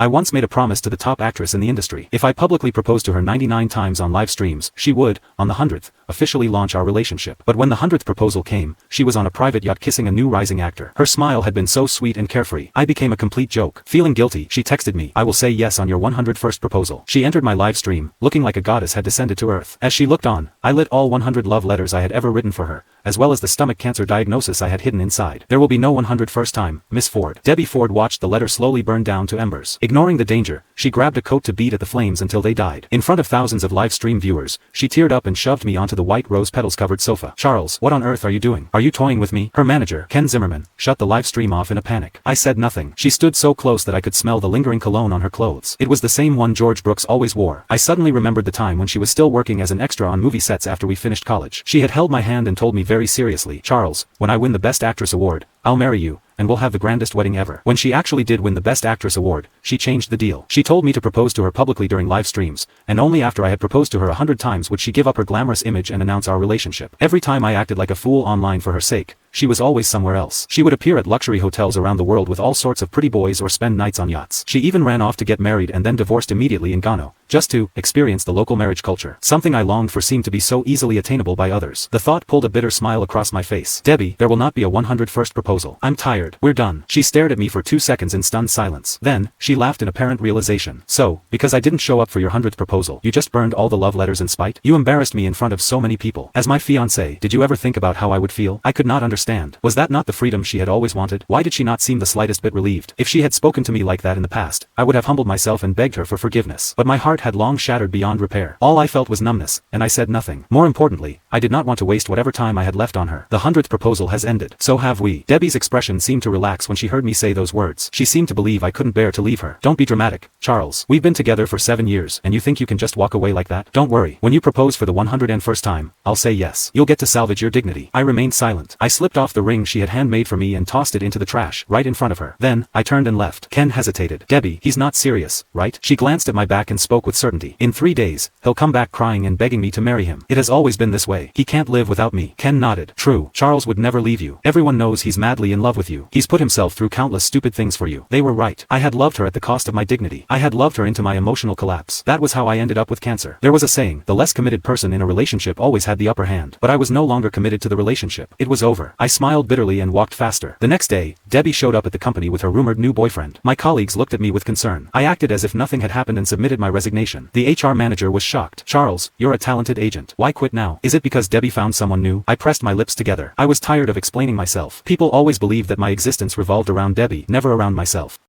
I once made a promise to the top actress in the industry. If I publicly proposed to her 99 times on live streams, she would, on the 100th, officially launch our relationship. But when the 100th proposal came, she was on a private yacht kissing a new rising actor. Her smile had been so sweet and carefree. I became a complete joke. Feeling guilty, she texted me, "I will say yes on your 101st proposal." She entered my live stream, looking like a goddess had descended to earth. As she looked on, I lit all 100 love letters I had ever written for her, as well as the stomach cancer diagnosis I had hidden inside. "There will be no 101st time, Miss Ford." Debbie Ford watched the letter slowly burn down to embers. Ignoring the danger, she grabbed a coat to beat at the flames until they died. In front of thousands of live stream viewers, she teared up and shoved me onto the white rose petals covered sofa. "Charles, what on earth are you doing? Are you toying with me?" Her manager, Ken Zimmerman, shut the live stream off in a panic. I said nothing. She stood so close that I could smell the lingering cologne on her clothes. It was the same one George Brooks always wore. I suddenly remembered the time when she was still working as an extra on movie sets after we finished college. She had held my hand and told me very seriously, "Charles, when I win the Best Actress award, I'll marry you, and we'll have the grandest wedding ever." When she actually did win the Best Actress award, she changed the deal. She told me to propose to her publicly during live streams, and only after I had proposed to her 100 times would she give up her glamorous image and announce our relationship. Every time I acted like a fool online for her sake, she was always somewhere else. She would appear at luxury hotels around the world with all sorts of pretty boys or spend nights on yachts. She even ran off to get married and then divorced immediately in Ghana, just to experience the local marriage culture. Something I longed for seemed to be so easily attainable by others. The thought pulled a bitter smile across my face. "Debbie, there will not be a 101st proposal. I'm tired. We're done." She stared at me for 2 seconds in stunned silence. Then, she laughed in apparent realization. "So, because I didn't show up for your 100th proposal, you just burned all the love letters in spite? You embarrassed me in front of so many people. As my fiancé, did you ever think about how I would feel?" I could not understand. Was that not the freedom she had always wanted? Why did she not seem the slightest bit relieved? If she had spoken to me like that in the past, I would have humbled myself and begged her for forgiveness. But my heart had long shattered beyond repair. All I felt was numbness, and I said nothing. More importantly, I did not want to waste whatever time I had left on her. The 100th proposal has ended. So have we. Debbie's expression seemed to relax when she heard me say those words. She seemed to believe I couldn't bear to leave her. "Don't be dramatic, Charles. We've been together for 7 years, and you think you can just walk away like that? Don't worry. When you propose for the 101st time, I'll say yes. You'll get to salvage your dignity." I remained silent. I slipped off the ring she had handmade for me and tossed it into the trash, right in front of her. Then, I turned and left. Ken hesitated. "Debbie, he's not serious, right?" She glanced at my back and spoke with certainty. "In 3 days, he'll come back crying and begging me to marry him. It has always been this way. He can't live without me." Ken nodded. "True. Charles would never leave you. Everyone knows he's madly in love with you. He's put himself through countless stupid things for you." They were right. I had loved her at the cost of my dignity. I had loved her into my emotional collapse. That was how I ended up with cancer. There was a saying, the less committed person in a relationship always had the upper hand. But I was no longer committed to the relationship. It was over. I smiled bitterly and walked faster. The next day, Debbie showed up at the company with her rumored new boyfriend. My colleagues looked at me with concern. I acted as if nothing had happened and submitted my resignation. The HR manager was shocked. "Charles, you're a talented agent. Why quit now? Is it because Debbie found someone new?" I pressed my lips together. I was tired of explaining myself. People always believed that my existence revolved around Debbie, never around myself.